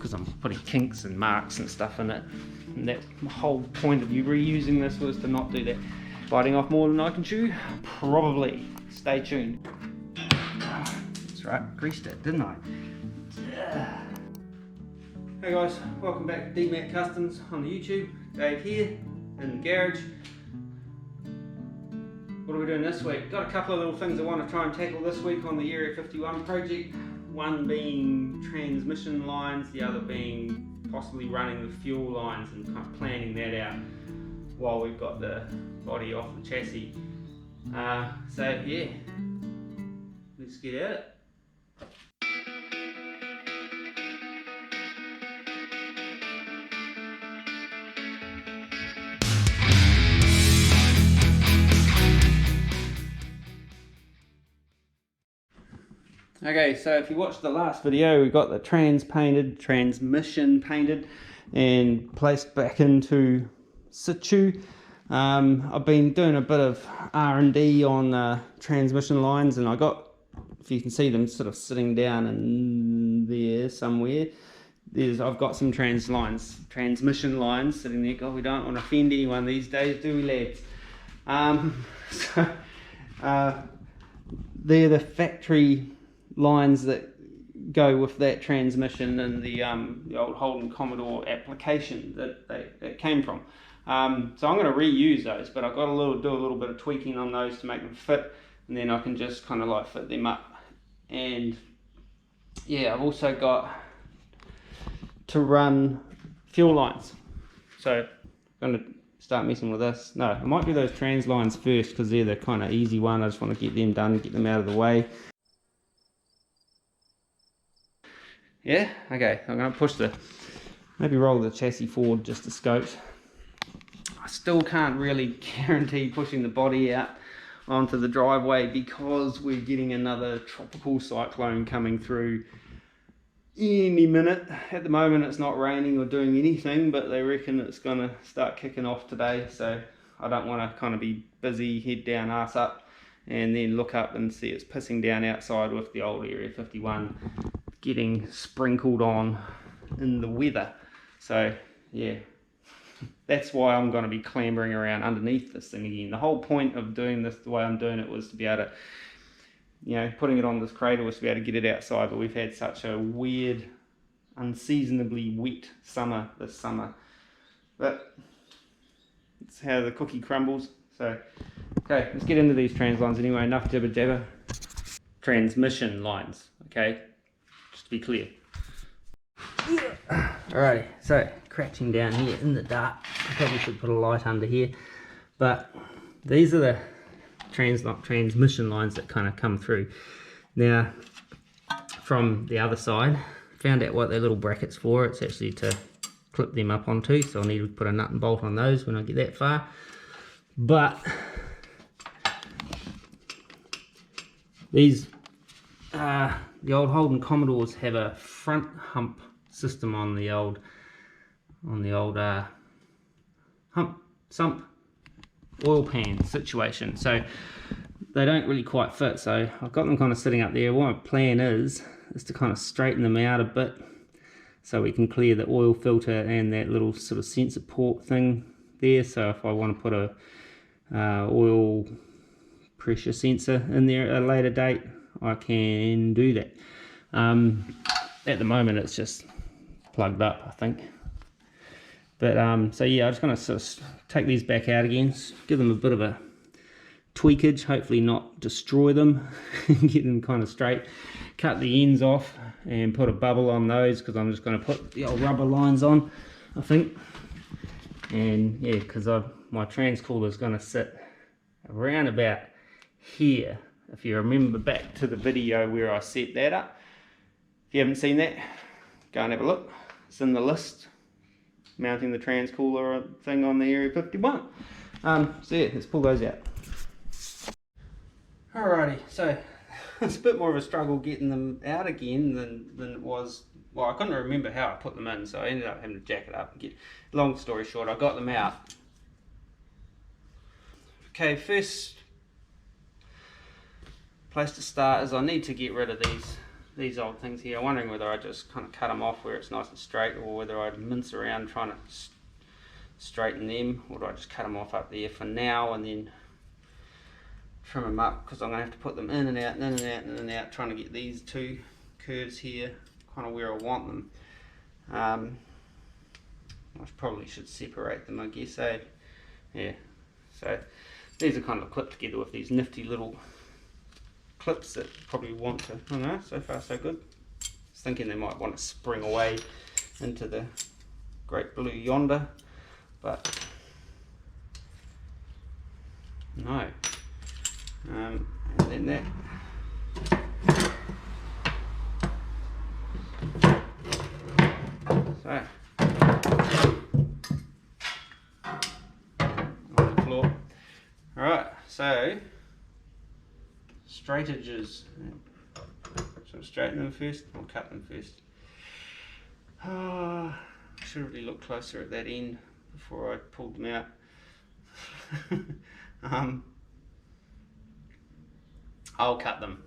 because I'm putting kinks and marks and stuff in it, and that whole point of you reusing this was to not do that. Biting off more than I can chew? Probably. Stay tuned. That's right, greased it, didn't I? Hey guys, welcome back to DMAT Customs on the YouTube. Dave here in the garage. What are we doing this week? Got a couple of little things I want to try and tackle this week on the Area 51 project. One being transmission lines, the other being possibly running the fuel lines and kind of planning that out while we've got the body off the chassis. So yeah, let's get at it. Okay, so if you watched the last video, we got the transmission painted and placed back into situ. I've been doing a bit of R&D on transmission lines, and I got, if you can see them sort of sitting down in there somewhere, I've got some transmission lines sitting there. God, we don't want to offend anyone these days, do we, lads? They're the factory lines that go with that transmission and the old Holden Commodore application that it came from. So I'm going to reuse those, but I've got to do a little bit of tweaking on those to make them fit, and then I can just kind of like fit them up. And yeah, I've also got to run fuel lines, so I'm going to start messing with this. No, I might do those trans lines first because they're the kind of easy one. I just want to get them done, get them out of the way. Yeah, okay, I'm going to push maybe roll the chassis forward just a scope. I still can't really guarantee pushing the body out onto the driveway because we're getting another tropical cyclone coming through any minute. At the moment it's not raining or doing anything, but they reckon it's going to start kicking off today, so I don't want to kind of be busy, head down, ass up, and then look up and see it's pissing down outside with the old Area 51 getting sprinkled on in the weather. So yeah, that's why I'm going to be clambering around underneath this thing again. The whole point of doing this the way I'm doing it was to be able to, you know, putting it on this cradle was to be able to get it outside, but we've had such a weird, unseasonably wet summer this summer. But it's how the cookie crumbles. So okay, let's get into these trans lines anyway. Enough jibber jabber. Transmission lines, okay, just to be clear. Alrighty, so crouching down here in the dark. I probably should put a light under here, but these are the transmission lines that kind of come through. Now, from the other side, found out what their little brackets for. It's actually to clip them up onto, so I'll need to put a nut and bolt on those when I get that far. But these the old Holden Commodores have a front hump system on the old sump oil pan situation, so they don't really quite fit. So I've got them kind of sitting up there. What my plan is to kind of straighten them out a bit so we can clear the oil filter and that little sort of sensor port thing there. So if I want to put a oil pressure sensor in there at a later date, I can do that. At the moment it's just plugged up, I think. But so yeah, I'm just going to sort of take these back out again, give them a bit of a tweakage, hopefully not destroy them, get them kind of straight, cut the ends off and put a bubble on those, because I'm just going to put the old rubber lines on, I think. And yeah, because my transcooler is going to sit around about here. If you remember back to the video where I set that up, if you haven't seen that, go and have a look. It's in the list, mounting the transcooler thing on the Area 51. So yeah, let's pull those out. Alrighty, so it's a bit more of a struggle getting them out again than it was. Well, I couldn't remember how I put them in, so I ended up having to jack it up and get. Long story short, I got them out. Okay, first place to start is I need to get rid of these old things here. I'm wondering whether I just kind of cut them off where it's nice and straight, or whether I'd mince around trying to straighten them, or do I just cut them off up there for now and then trim them up, because I'm going to have to put them in and out and in and out and in and out, trying to get these two curves here kind of where I want them. I probably should separate them, I guess, eh? Yeah, so these are kind of clipped together with these nifty little clips that probably want to, I don't know, so far so good. I was thinking they might want to spring away into the great blue yonder, but no. And then that. So on the floor. Alright, so straight edges. Should I straighten them first or cut them first? I should really look closer at that end before I pulled them out. I'll cut them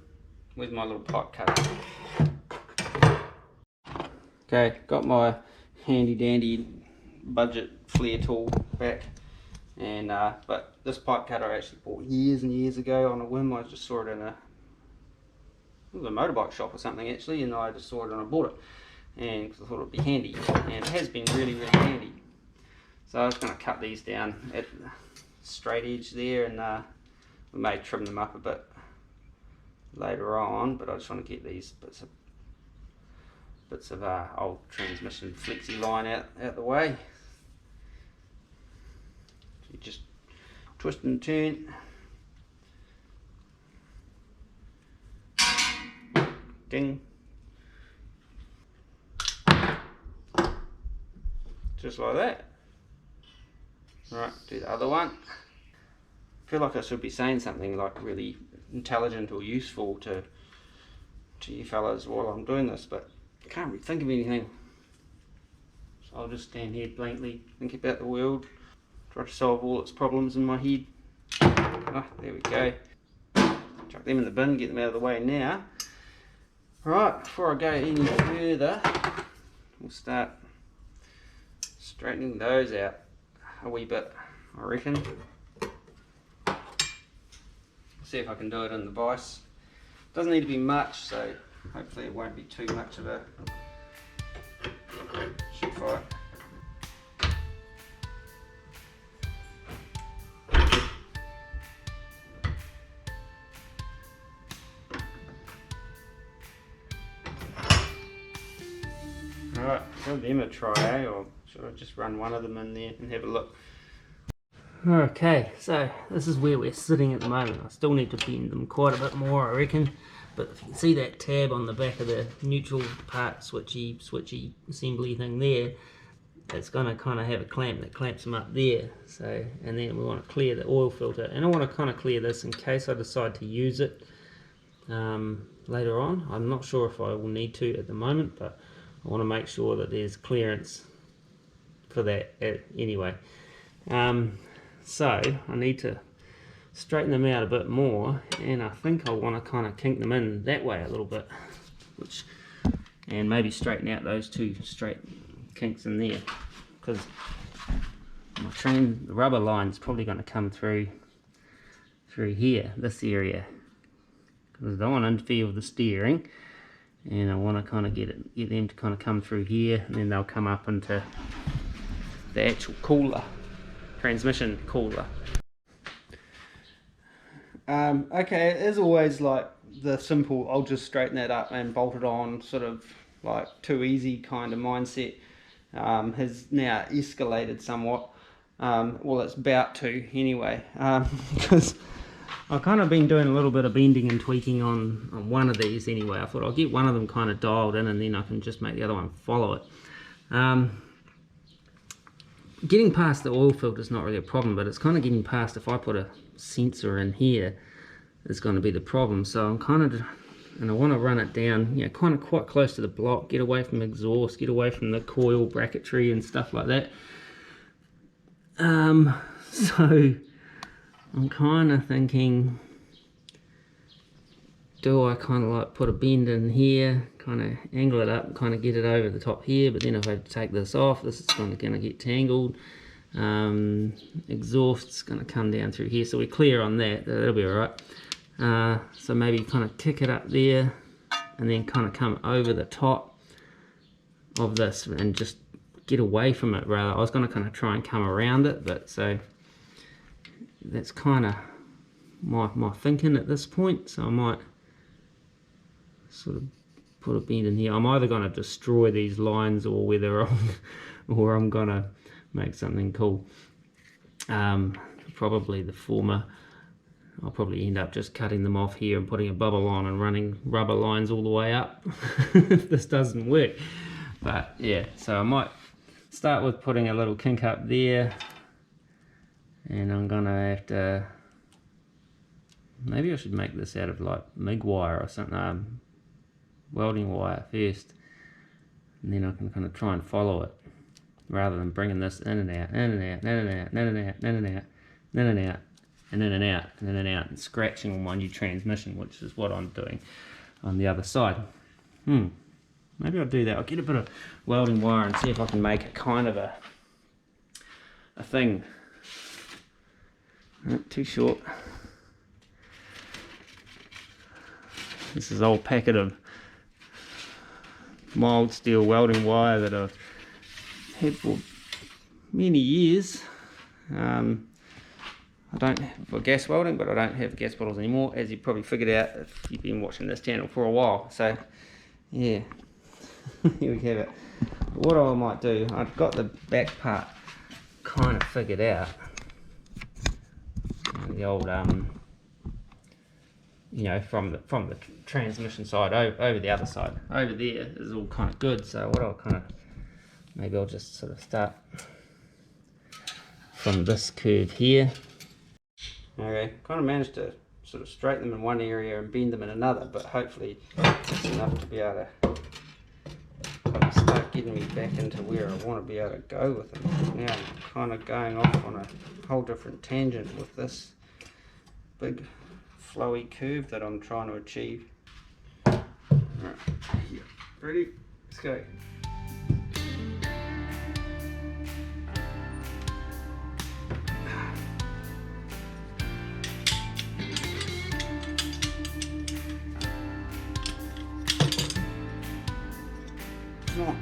with my little pot cutter. Okay, got my handy dandy budget flare tool back, and but this pipe cutter I actually bought years and years ago on a whim. I just saw it in it was a motorbike shop or something actually, and I just saw it and I bought it, and cause I thought it would be handy, and it has been really handy. So I was going to cut these down at the straight edge there, and we may trim them up a bit later on, but I just want to get these bits of old transmission flexi line out the way. So you just twist and turn, ding, just like that. Right, do the other one. I feel like I should be saying something like really intelligent or useful to you fellas while I'm doing this, but I can't really think of anything. So I'll just stand here blankly, think about the world, try to solve all its problems in my head. Ah, there we go. Chuck them in the bin, get them out of the way now. Right, before I go any further, we'll start straightening those out a wee bit, I reckon. See if I can do it in the vise. Doesn't need to be much, so hopefully it won't be too much of a shit fight. Alright, give them a try, eh? Or should I just run one of them in there and have a look? Okay, so this is where we're sitting at the moment. I still need to bend them quite a bit more, I reckon. But if you can see that tab on the back of the neutral part switchy assembly thing there, it's going to kind of have a clamp that clamps them up there. So, and then we want to clear the oil filter, and I want to kind of clear this in case I decide to use it later on. I'm not sure if I will need to at the moment, but I want to make sure that there's clearance for that anyway. So I need to straighten them out a bit more, and I think I want to kind of kink them in that way a little bit, and maybe straighten out those two straight kinks in there, because my rubber line's probably going to come through here, this area, because I don't want to interfere with the steering, and I want to kind of get them to kind of come through here, and then they'll come up into the actual cooler, transmission cooler. Okay, as always, like the simple, I'll just straighten that up and bolt it on, sort of like too easy kind of mindset has now escalated somewhat. Well, it's about to anyway, because I've kind of been doing a little bit of bending and tweaking on one of these anyway. I thought I'll get one of them kind of dialed in, and then I can just make the other one follow it. Getting past the oil filter is not really a problem, but it's kind of getting past, if I put a sensor in here, is going to be the problem. So I'm kind of, and I want to run it down, you know, kind of quite close to the block, get away from exhaust, get away from the coil bracketry and stuff like that. So I'm kind of thinking do I kind of like put a bend in here, kind of angle it up, kind of get it over the top here, but then if I take this off, this is going to get tangled. Exhaust's going to come down through here, so we're clear on that. That'll be alright. So maybe kind of kick it up there and then kind of come over the top of this and just get away from it. Rather, I was going to kind of try and come around it, but so that's kind of my thinking at this point. So I might sort of put a bend in here. I'm either going to destroy these lines or whether I'm going to make something cool. Probably the former. I'll probably end up just cutting them off here and putting a bubble on and running rubber lines all the way up if this doesn't work. But yeah, so I might start with putting a little kink up there, and I'm gonna have to, maybe I should make this out of like MIG wire or something, welding wire first, and then I can kind of try and follow it rather than bringing this in and out, in and out, in and out, in and out, in and out, in and out, and in and out, and in and out, and scratching on my new transmission, which is what I'm doing on the other side. Maybe I'll do that. I'll get a bit of welding wire and see if I can make a kind of a thing. Not too short. This is an old packet of mild steel welding wire that I've had for many years. I don't have for gas welding, but I don't have gas bottles anymore, as you probably figured out if you've been watching this channel for a while. So yeah, here we have it. What I might do, I've got the back part kind of figured out. The old you know, from the transmission side over the other side. Over there is all kind of good. So what I'll kind of, maybe I'll just sort of start from this curve here. Okay, kind of managed to sort of straighten them in one area and bend them in another, but hopefully it's enough to be able to start getting me back into where I want to be able to go with them. Now I'm kind of going off on a whole different tangent with this big flowy curve that I'm trying to achieve. Alright, here, ready? Let's go. Come on.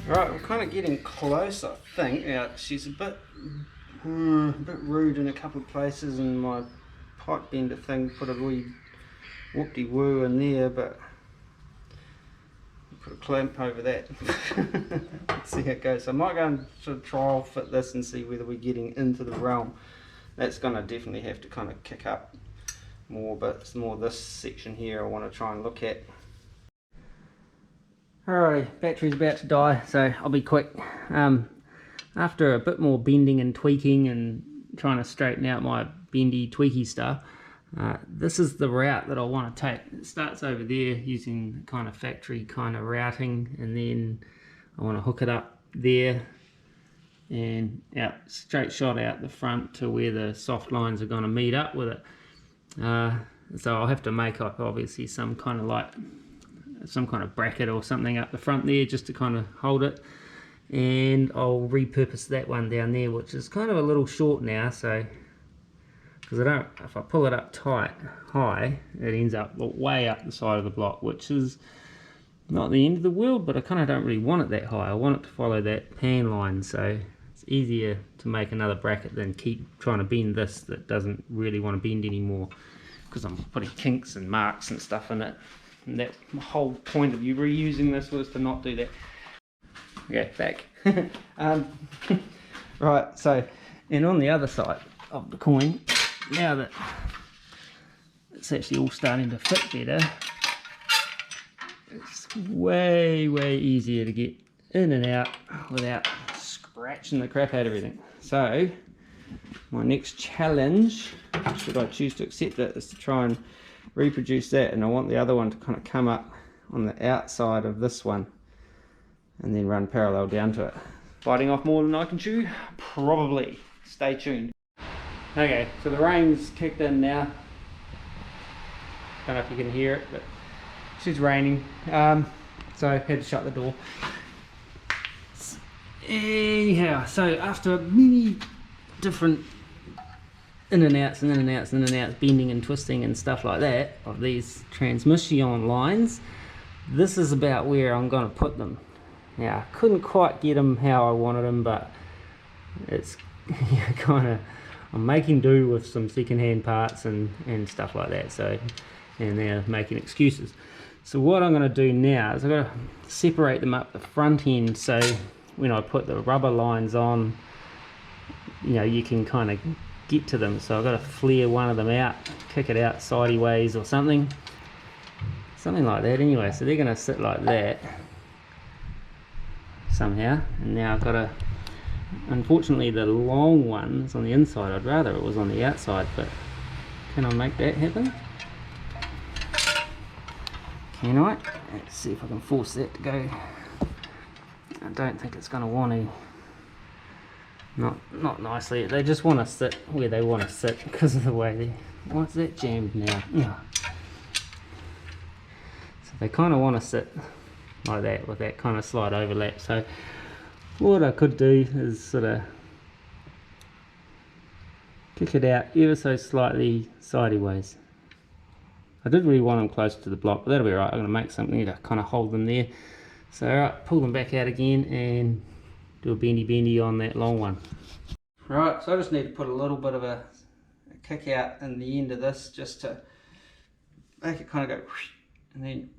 Alright, we're kind of getting close, I think. Yeah, she's a bit rude in a couple of places, and my pipe bender thing put a wee whoop-de-woo in there, but I'll put a clamp over that. Let's see how it goes. So I might go and sort of trial fit this and see whether we're getting into the realm. That's going to definitely have to kind of kick up more, but it's more this section here I want to try and look at. Alrighty, battery's about to die, so I'll be quick. After a bit more bending and tweaking and trying to straighten out my bendy tweaky stuff, this is the route that I want to take. It starts over there using kind of factory kind of routing, and then I want to hook it up there and out, straight shot out the front to where the soft lines are going to meet up with it. So I'll have to make up obviously some kind of bracket or something up the front there just to kind of hold it, and I'll repurpose that one down there, which is kind of a little short now, so because if I pull it up tight high, it ends up way up the side of the block, which is not the end of the world, but I kind of don't really want it that high. I want it to follow that pan line, so it's easier to make another bracket than keep trying to bend this that doesn't really want to bend anymore, because I'm putting kinks and marks and stuff in it. And that whole point of you reusing this was to not do that. Okay, back. Right, so, and on the other side of the coin, now that it's actually all starting to fit better, way easier to get in and out without scratching the crap out of everything. So my next challenge, should I choose to accept it, is to try and reproduce that, and I want the other one to kind of come up on the outside of this one and then run parallel down to it. Biting off more than I can chew? Probably. Stay tuned. Okay, so the rain's kicked in now. Don't know if you can hear it, but it's raining. So I had to shut the door. Anyhow, so after many different in and outs, bending and twisting and stuff like that of these transmission lines, this is about where I'm going to put them. Now, I couldn't quite get them how I wanted them, but it's kind of, I'm making do with some second-hand parts and stuff like that. So, and they're making excuses. So what I'm going to do now is I've got to separate them up the front end, so when I put the rubber lines on, you know, you can kind of get to them. So I've got to flare one of them out, kick it out sideways or something like that. Anyway, so they're going to sit like that somehow, and now I've got to, unfortunately the long one's on the inside. I'd rather it was on the outside, but can I make that happen? Can I? Let's see if I can force that to go. I don't think it's going to want to. Not nicely. They just want to sit where they want to sit because of the way they. What's that jammed now? Yeah. So they kind of want to sit like that with that kind of slight overlap. So what I could do is sort of kick it out ever so slightly sideways. I did really want them close to the block, but that'll be right. I'm going to make something to kind of hold them there. So alright, pull them back out again and do a bendy on that long one. Right, so I just need to put a little bit of a kick out in the end of this just to make it kind of go and then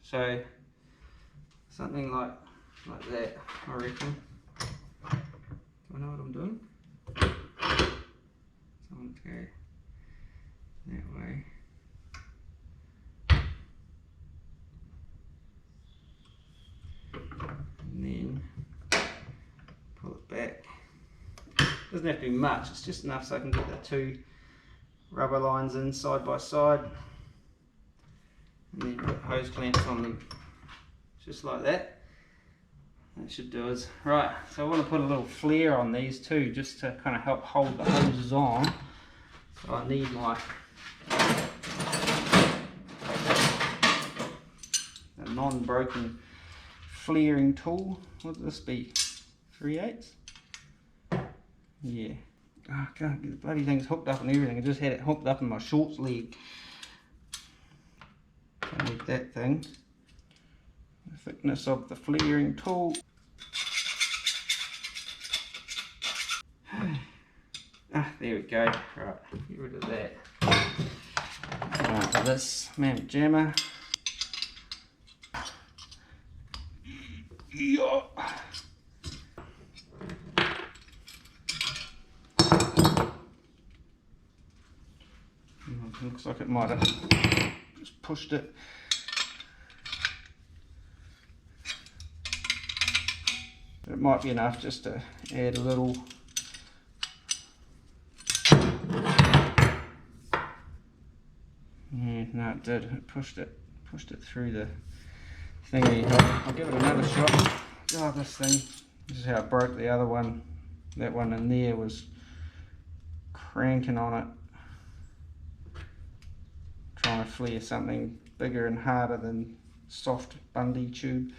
so something like that, I reckon. Do I know what I'm doing? So I want to go that way. And then pull it back. Doesn't have to be much, it's just enough so I can get the two rubber lines in side by side, and then put hose clamps on them, just like that. That should do us. Right, so I want to put a little flare on these too, just to kind of help hold the hoses on. So I need my non-broken flaring tool. What would this be? 3/8? Yeah. Oh, I can't get the bloody thing's hooked up and everything. I just had it hooked up in my shorts leg. I need that thing. The thickness of the flaring tool. There we go. Right, get rid of that. Right, this mammoth jammer. Yeah. Looks like it might have just pushed it. But it might be enough just to add a little. Yeah, no, it did. It pushed it through the thingy. I'll give it another shot. Oh, this thing. This is how it broke the other one. That one in there was cranking on it, trying to flare something bigger and harder than soft Bundy tube.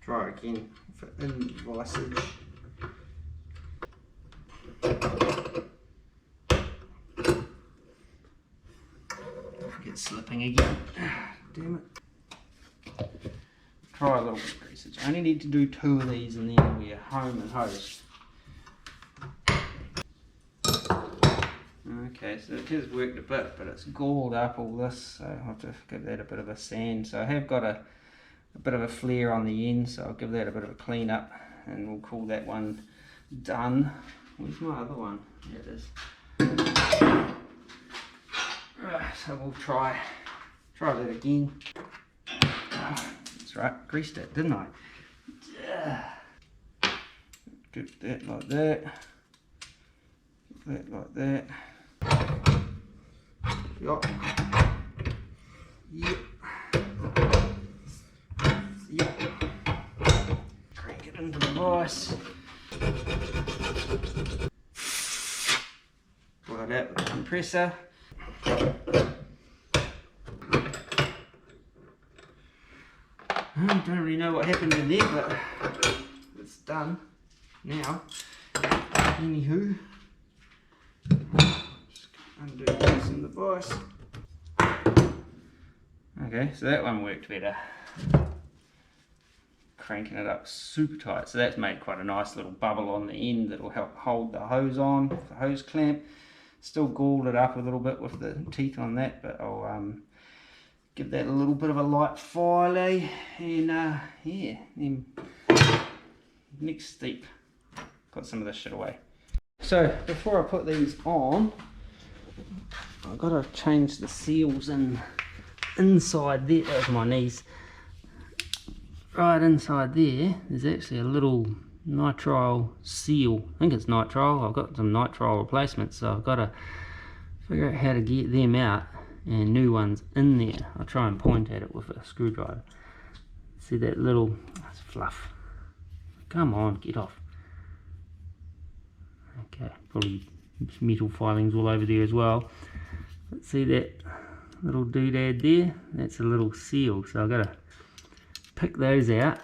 Try again for invisage. Get slipping again. Damn it. Try a little bit of greasage. I only need to do 2 of these and then we're home and hosed. Okay, so it has worked a bit, but it's galled up all this, so I'll have to give that a bit of a sand. So I have got a bit of a flare on the end, so I'll give that a bit of a clean up and we'll call that one done. Where's my other one? There it is. Right, so we'll try Try that again. That's right, greased it, didn't I? Get that like that. That like that. Yup. Yep. Yep. Crank it into the vise. Pull it out with the compressor. I don't really know what happened in there, but it's done now. Anywho, just undo this in the vise. Okay, so that one worked better. Cranking it up super tight, so that's made quite a nice little bubble on the end that will help hold the hose on, the hose clamp. Still galled it up a little bit with the teeth on that, but I'll give that a little bit of a light file, and yeah, then next step, put some of this shit away. So before I put these on, I've got to change the seals inside there. That was my knees. Right inside there, there's actually a little nitrile seal. I think it's nitrile. I've got some nitrile replacements, so I've got to figure out how to get them out and new ones in there. I'll try and point at it with a screwdriver. See that little, that's fluff. Come on, get off. Okay, probably metal filings all over there as well. But see that little doodad there? That's a little seal, so I've got to pick those out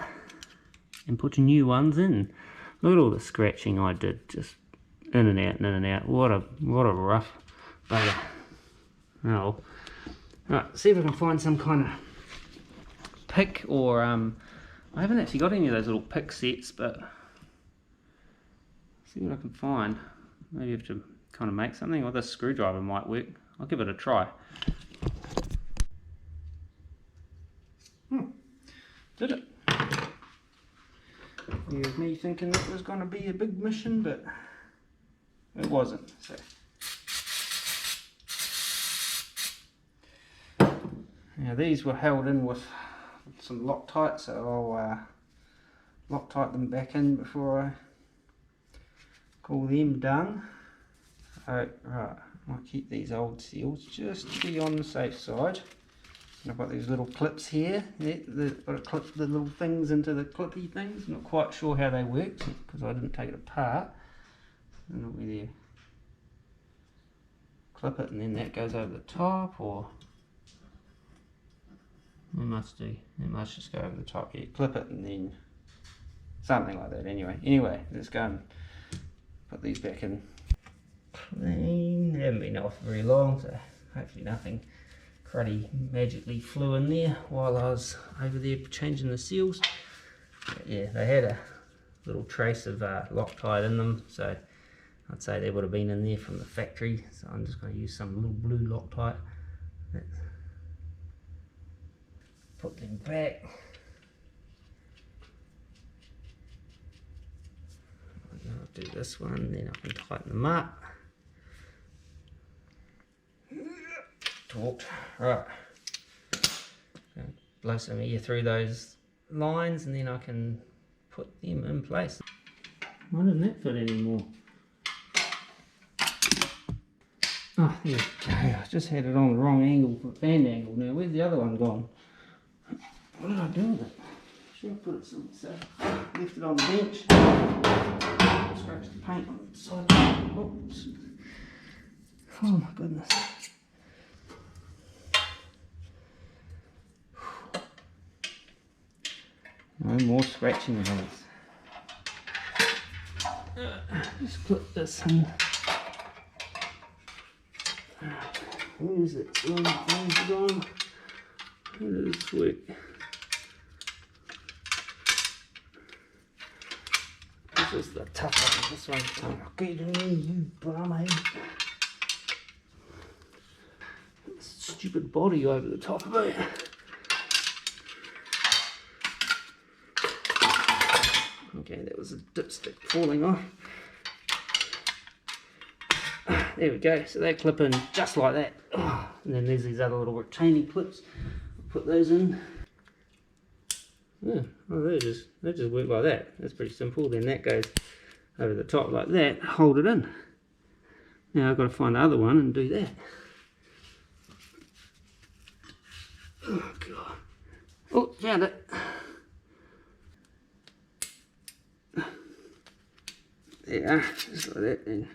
and put your new ones in. Look at all the scratching I did, just in and out and in and out. What a rough bugger. Oh. Right, see if I can find some kind of pick, or I haven't actually got any of those little pick sets, but see what I can find. Maybe I have to kind of make something, or this screwdriver might work. I'll give it a try. Did it. Here's me thinking that was going to be a big mission, but it wasn't. So now these were held in with some Loctite, so I'll Loctite them back in before I call them done. Right, I'll keep these old seals just to be on the safe side. And I've got these little clips here. I've got to clip the little things into the clippy things. Not quite sure how they work because I didn't take it apart. I don't know whether you clip it and then that goes over the top, or it must do. It must just go over the top. Yeah, clip it and then something like that. Anyway, let's go and put these back in clean. They haven't been off very long, so hopefully nothing cruddy magically flew in there while I was over there changing the seals. But yeah, they had a little trace of Loctite in them, so I'd say they would have been in there from the factory. So I'm just going to use some little blue Loctite. Put them back. I'll do this one, then I can tighten them up. Torqued. Right. Blow some air through those lines and then I can put them in place. Why doesn't that fit anymore? Oh, there we go. I just had it on the wrong angle, band angle now. Where's the other one gone? What did I do with it? Should I put it somewhere? So left it on the bench. Scratched the paint on the side. Oops. Oh my goodness. No more scratching of this. Just put this in. Where's it? Where's it gone? How does this work? This is the tough one. This one's okay to me, you bumhead. Stupid body over the top of it. Okay, that was a dipstick falling off. There we go, so they clip in just like that. And then there's these other little retaining clips. I'll put those in. Yeah, well, they just work like that. That's pretty simple. Then that goes over the top like that, hold it in. Now I've got to find the other one and do that. Oh god. Oh, found it. There, just like that then.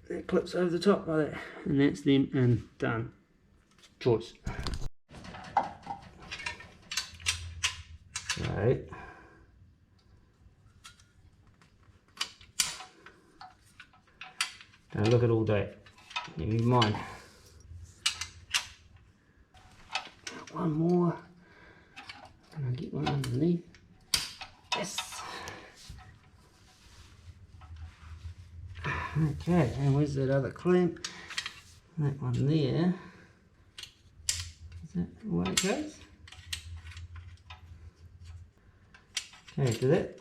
That clips over the top like that. And that's them and done. Choice. Right. Don't look at all that. Give me mine. One more. And I'll get one underneath. Yes. Okay, and where's that other clamp? That one there. Is that the way it goes? Okay, do that.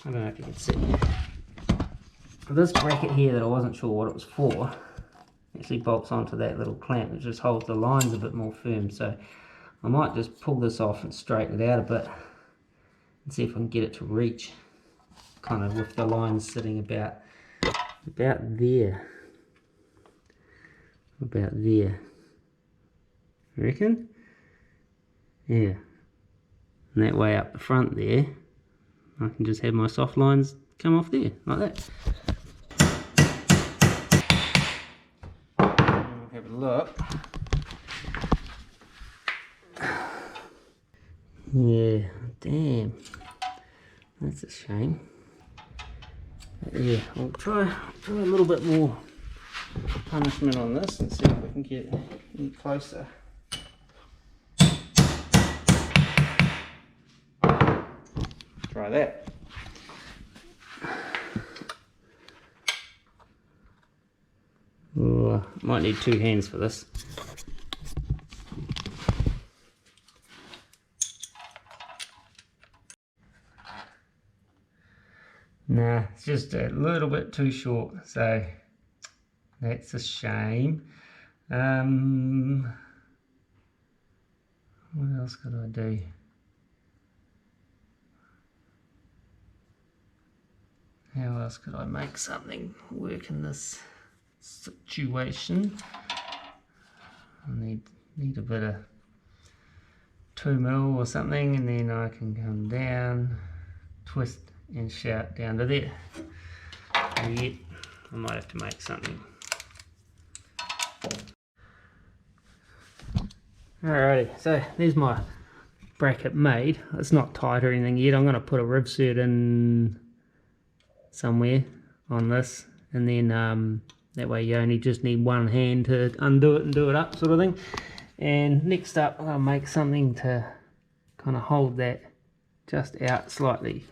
I don't know if you can see. This bracket here that I wasn't sure what it was for actually bolts onto that little clamp. It just holds the lines a bit more firm. So I might just pull this off and straighten it out a bit and see if I can get it to reach kind of with the lines sitting about there. About there. You reckon? Yeah. And that way up the front there, I can just have my soft lines come off there, like that. I'll have a look. Yeah, damn. That's a shame. But yeah, I'll try a little bit more punishment on this and see if we can get any closer. Try that. Oh, might need 2 hands for this. Nah, it's just a little bit too short, so that's a shame. What else could I do? How else could I make something work in this situation? I need a bit of 2mm or something, and then I can come down, twist and shout down to there. And yet, I might have to make something. Alrighty, so there's my bracket made. It's not tight or anything yet. I'm going to put a rivsert in somewhere on this, and then that way you only just need one hand to undo it and do it up, sort of thing. And next up, I'll make something to kind of hold that just out slightly,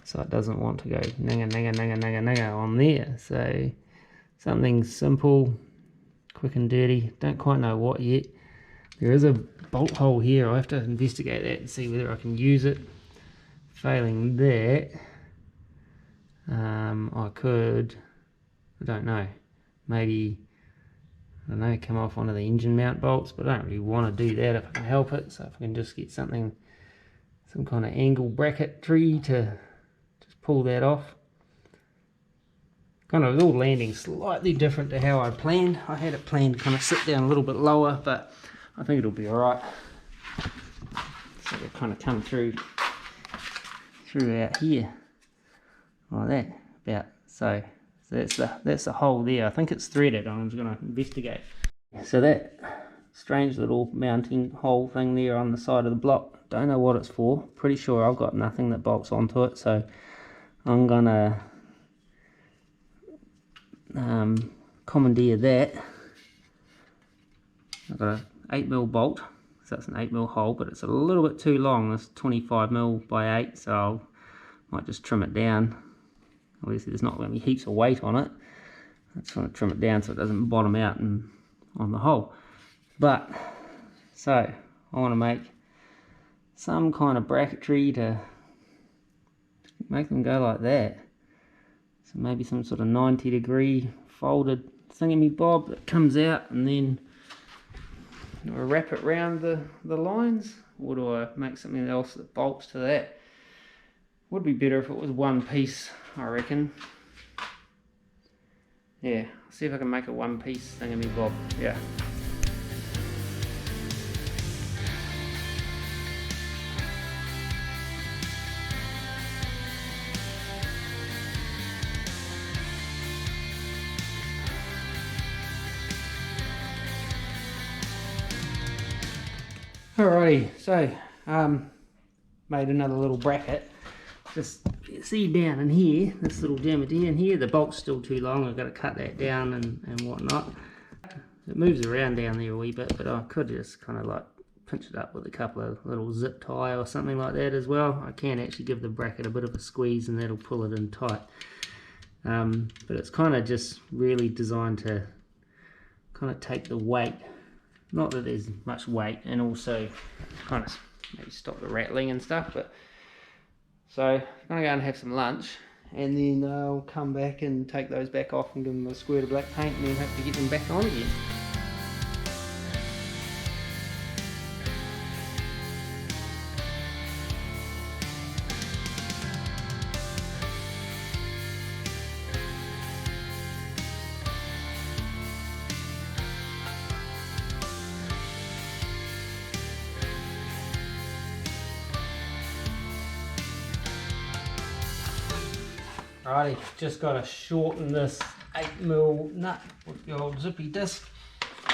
so it doesn't want to go nanga nanga nanga nanga nanga on there. So something simple, quick and dirty. Don't quite know what yet. There is a bolt hole here. I have to investigate that and see whether I can use it. Failing that, I could, I don't know, maybe, I don't know, come off one of the engine mount bolts, but I don't really want to do that if I can help it. So if I can just get something, some kind of angle bracketry to just pull that off. Kind of all landing slightly different to how I planned. I had it planned to kind of sit down a little bit lower, but I think it'll be alright. So it'll kind of come through out here. Like that, about so that's the hole there. I think it's threaded. I'm just going to investigate. So that strange little mounting hole thing there on the side of the block, don't know what it's for. Pretty sure I've got nothing that bolts onto it, so I'm gonna commandeer that. I've got an 8mm bolt, so that's an 8mm hole, but it's a little bit too long. It's 25mm by 8, so I might just trim it down. Obviously there's not going to be heaps of weight on it. I just want to trim it down so it doesn't bottom out and on the hole. But, so, I want to make some kind of bracketry to make them go like that. So maybe some sort of 90-degree folded thingamy-bob that comes out, and then do I wrap it around the lines, or do I make something else that bolts to that? Would be better if it was one piece, I reckon. Yeah, see if I can make a one piece thingamy-bob. Yeah. Alrighty, so made another little bracket. Just see down in here, this little geometry in here, the bolt's still too long. I've got to cut that down and whatnot. It moves around down there a wee bit, but I could just kind of like pinch it up with a couple of little zip tie or something like that as well. I can actually give the bracket a bit of a squeeze and that'll pull it in tight. But it's kind of just really designed to kind of take the weight. Not that there's much weight, and also kind of maybe stop the rattling and stuff. But so I'm gonna go and have some lunch, and then I'll come back and take those back off and give them a squirt of black paint, and then hope to get them back on again. Alrighty, just got to shorten this 8mm nut with the old zippy disc,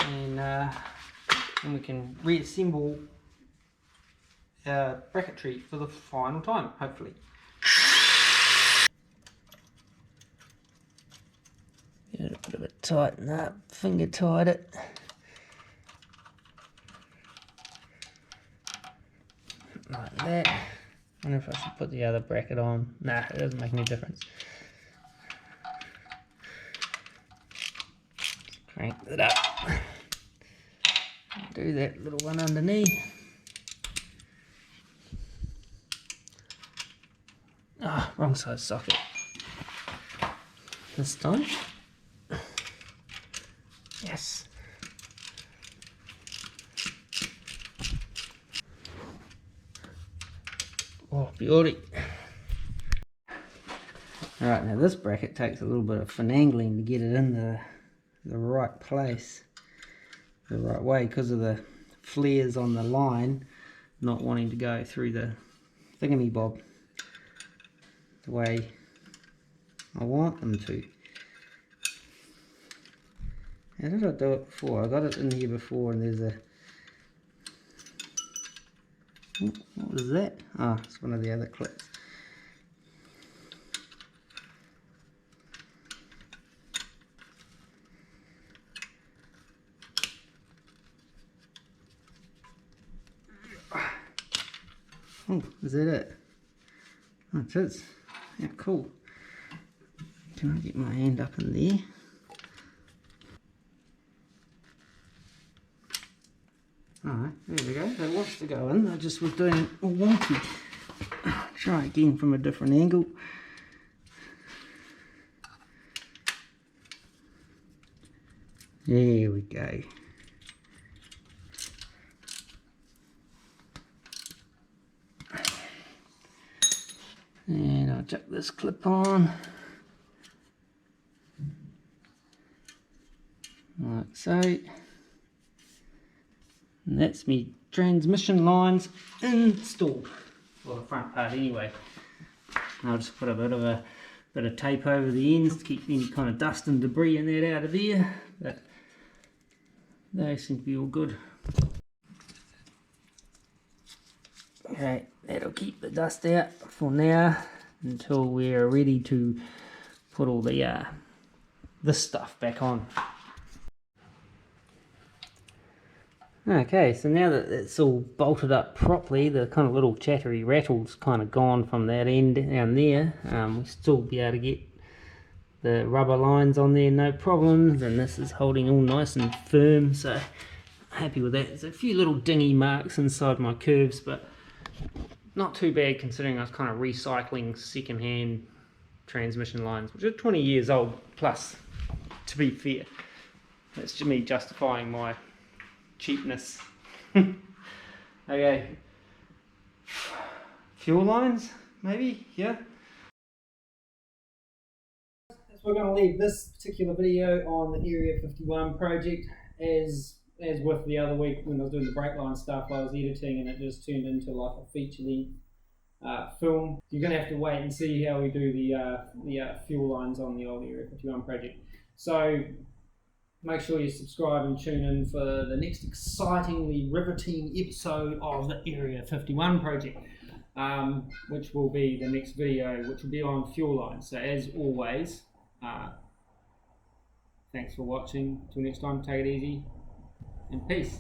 and then we can reassemble our bracketry for the final time, hopefully. Get it a bit of a tighten up, finger tied it. Like that. I wonder if I should put the other bracket on. Nah, it doesn't make any difference. Crank it up. Do that little one underneath. Ah, wrong side socket. This time. Yes. Oh, beauty. Alright, now this bracket takes a little bit of finagling to get it in the right place, the right way, because of the flares on the line not wanting to go through the thingamy-bob the way I want them to. How did I do it before? I got it in here before, and there's a... What was that? Ah, oh, it's one of the other clips. Oh, is that it? Oh, it is. Yeah, cool. Can I get my hand up in there? Alright, there we go. That wants to go in. I just was doing it all wonky. Try again from a different angle. There we go. And I'll chuck this clip on. Like so. And that's me transmission lines installed. Well, the front part anyway. I'll just put a bit of tape over the ends to keep any kind of dust and debris in there out of there. But they seem to be all good. Okay, that'll keep the dust out for now until we're ready to put all the this stuff back on. Okay, so now that it's all bolted up properly, the kind of little chattery rattle's kind of gone from that end down there. We'll still be able to get the rubber lines on there, no problems, and this is holding all nice and firm, so happy with that. There's a few little dingy marks inside my curves, but not too bad considering I was kind of recycling second-hand transmission lines, which are 20 years old plus, to be fair. That's just me justifying my cheapness. Okay, fuel lines, maybe, yeah. So we're going to leave this particular video on the Area 51 project. As with the other week when I was doing the brake line stuff, I was editing and it just turned into like a feature-length film. You're going to have to wait and see how we do the fuel lines on the old Area 51 project. So make sure you subscribe and tune in for the next excitingly riveting episode of the Area 51 project, which will be the next video, which will be on fuel lines. So as always, thanks for watching. Till next time, take it easy and peace.